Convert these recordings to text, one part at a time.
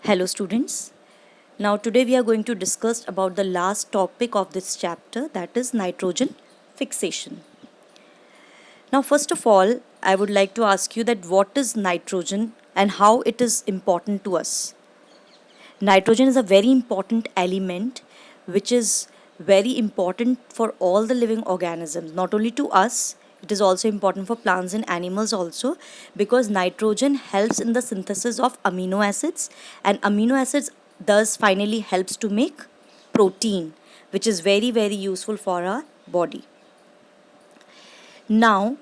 Hello students. Now today we are going to discuss about the last topic of this chapter, that is nitrogen fixation. Now first of all, I would like to ask you that what is nitrogen and how it is important to us. Nitrogen is a very important element which is very important for all the living organisms, not only to us, it is also important for plants and animals also, because nitrogen helps in the synthesis of amino acids, and amino acids thus finally helps to make protein, which is very useful for our body. Now,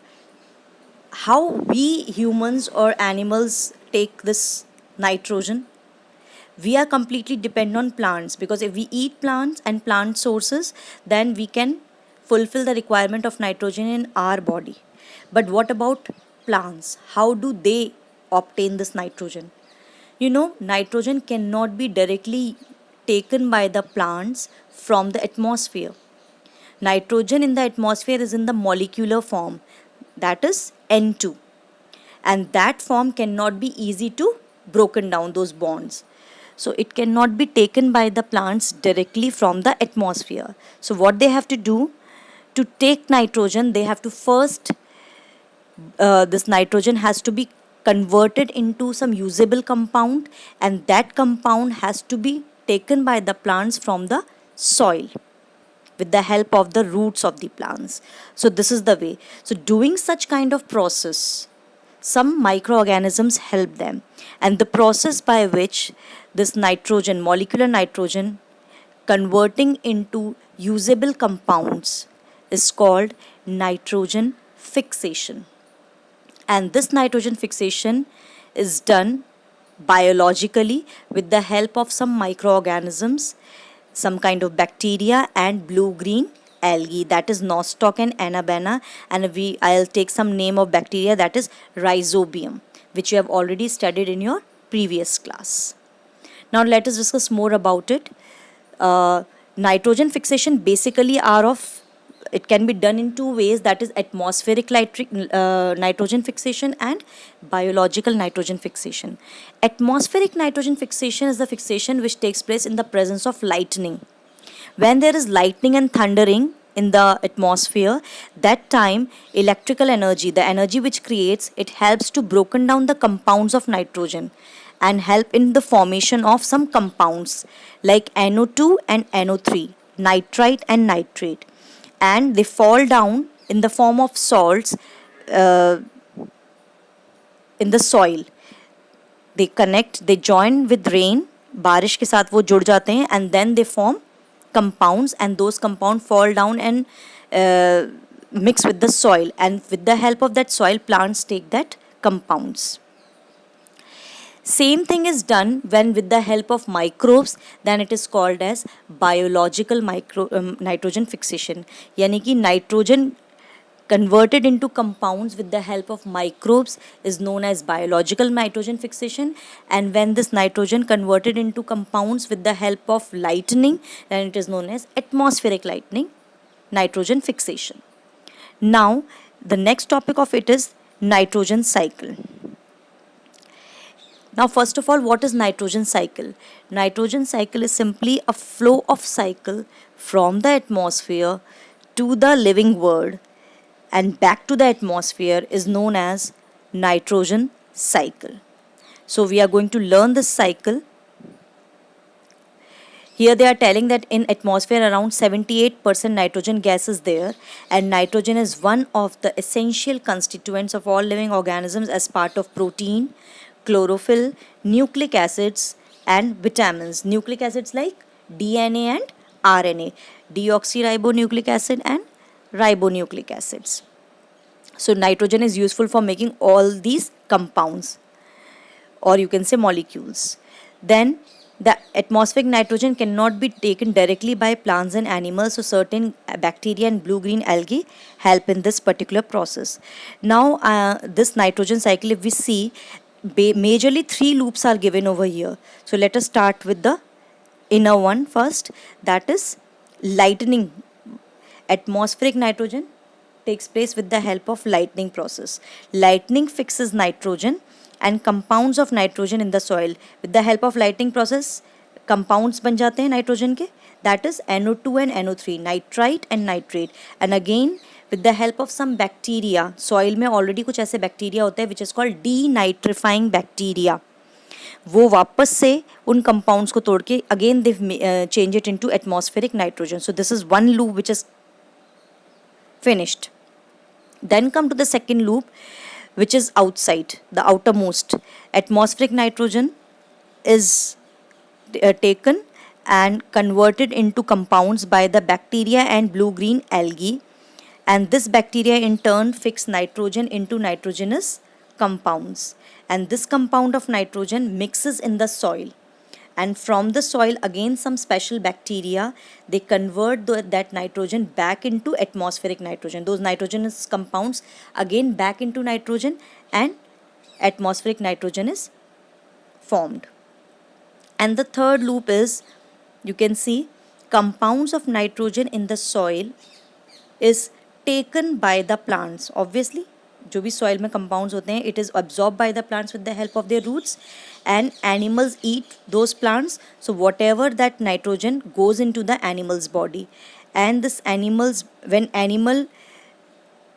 how we humans or animals take this nitrogen? We are completely dependent on plants, because if we eat plants and plant sources, then we can fulfill the requirement of nitrogen in our body. But what about plants? How do they obtain this nitrogen? Nitrogen cannot be directly taken by the plants from the atmosphere. Nitrogen in the atmosphere is in the molecular form, that is N2, and that form cannot be easy to broken down, those bonds. So it cannot be taken by the plants directly from the atmosphere. So what they have to do to take nitrogen, they have to first this nitrogen has to be converted into some usable compound, and that compound has to be taken by the plants from the soil with the help of the roots of the plants. So this is the way. So doing such kind of process, some microorganisms help them, and the process by which this nitrogen, molecular nitrogen, converting into usable compounds is called nitrogen fixation. And this nitrogen fixation is done biologically with the help of some microorganisms, some kind of bacteria and blue-green algae, that is Nostoc and Anabaena, and I'll take some name of bacteria, that is Rhizobium, which you have already studied in your previous class. Now let us discuss more about it. Nitrogen fixation basically it can be done in two ways, that is atmospheric nitrogen fixation and biological nitrogen fixation. Atmospheric nitrogen fixation is the fixation which takes place in the presence of lightning. When there is lightning and thundering in the atmosphere, that time electrical energy, the energy which creates, it helps to broken down the compounds of nitrogen and help in the formation of some compounds like NO2 and NO3, nitrite and nitrate, and they fall down in the form of salts uh, in the soil. They join with rain, बारिश के साथ वो जुड़ जाते हैं, and then they form compounds, and those compounds fall down and mix with the soil, and with the help of that soil, plants take that compounds. Same thing is done when with the help of microbes, then it is called as biological nitrogen fixation. यानी कि nitrogen converted into compounds with the help of microbes is known as biological nitrogen fixation, and when this nitrogen converted into compounds with the help of lightning, then it is known as atmospheric nitrogen fixation. Now the next topic of it is nitrogen cycle. Now, first of all, what is nitrogen cycle? Nitrogen cycle is simply a flow of cycle from the atmosphere to the living world and back to the atmosphere is known as nitrogen cycle. So, we are going to learn this cycle. Here they are telling that in atmosphere around 78% nitrogen gas is there, and nitrogen is one of the essential constituents of all living organisms as part of protein, chlorophyll, nucleic acids and vitamins. Nucleic acids like DNA and RNA, deoxyribonucleic acid and ribonucleic acids. So nitrogen is useful for making all these compounds, or you can say molecules. Then the atmospheric nitrogen cannot be taken directly by plants and animals, so certain bacteria and blue-green algae help in this particular process. Now this nitrogen cycle, if we see, majorly three loops are given over here. So let us start with the inner one first, that is lightning. Atmospheric nitrogen takes place with the help of lightning process. Lightning fixes nitrogen and compounds of nitrogen in the soil. With the help of lighting process, compounds बन जाते हैं nitrogen के, that is NO2 and NO3, nitrite and nitrate. And again with the help of some bacteria, soil में already कुछ ऐसे bacteria होते हैं which is called denitrifying bacteria. वो वापस से उन compounds को तोड़ के again they change it into atmospheric nitrogen. So this is one loop which is finished. Then come to the second loop, which is outside, the outermost. Atmospheric nitrogen is taken and converted into compounds by the bacteria and blue-green algae, and this bacteria in turn fix nitrogen into nitrogenous compounds, and this compound of nitrogen mixes in the soil, and from the soil again some special bacteria, they convert that nitrogen back into atmospheric nitrogen, those nitrogenous compounds again back into nitrogen, and atmospheric nitrogen is formed. And the third loop is, you can see, compounds of nitrogen in the soil is taken by the plants. Obviously जो भी soil में compounds होते हैं, it is absorbed by the plants with the help of their roots, and animals eat those plants. So whatever that nitrogen goes into the animal's body, and this animals, when animal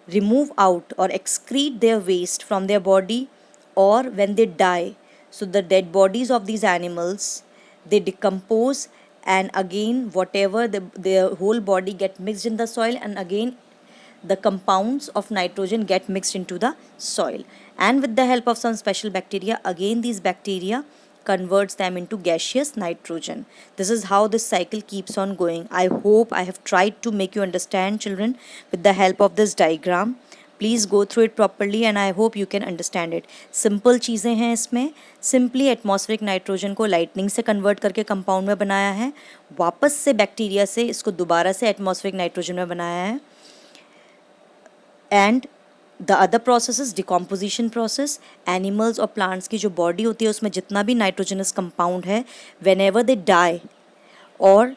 remove out or excrete their waste from their body, or when they die, so the dead bodies of these animals, they decompose, and again whatever their whole body get mixed in the soil, and again the compounds of nitrogen get mixed into the soil, and with the help of some special bacteria, again these bacteria converts them into gaseous nitrogen. This is how this cycle keeps on going. I hope I have tried to make you understand, children, with the help of this diagram. Please go through it properly and I hope you can understand it. Simple चीज़ें हैं इसमें. Simply atmospheric nitrogen को lightning से convert करके compound में बनाया है, वापस से bacteria से इसको दोबारा से atmospheric nitrogen में बनाया है, and the other process is decomposition process. Animals और plants की जो body होती है उसमें जितना भी nitrogenous compound है, whenever they die और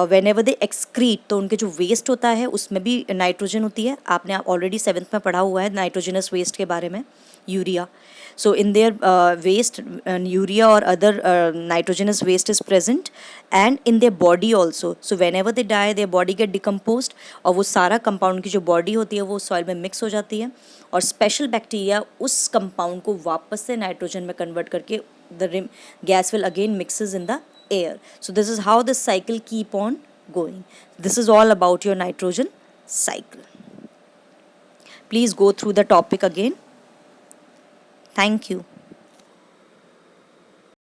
whenever they excrete, तो उनके जो waste होता है उसमें भी nitrogen होती है. आपने already 7th में पढ़ा हुआ है nitrogenous waste के बारे में, urea. So in their waste, urea or other nitrogenous waste is present, and in their body also. So whenever they die, their body get decomposed, और वो सारा compound की जो body होती है वो soil में mix हो जाती है, और special bacteria उस compound को वापस से nitrogen में convert करके the gas will again mixes in the air. So this is how this cycle keep on going. This is all about your nitrogen cycle. Please go through the topic again. Thank you.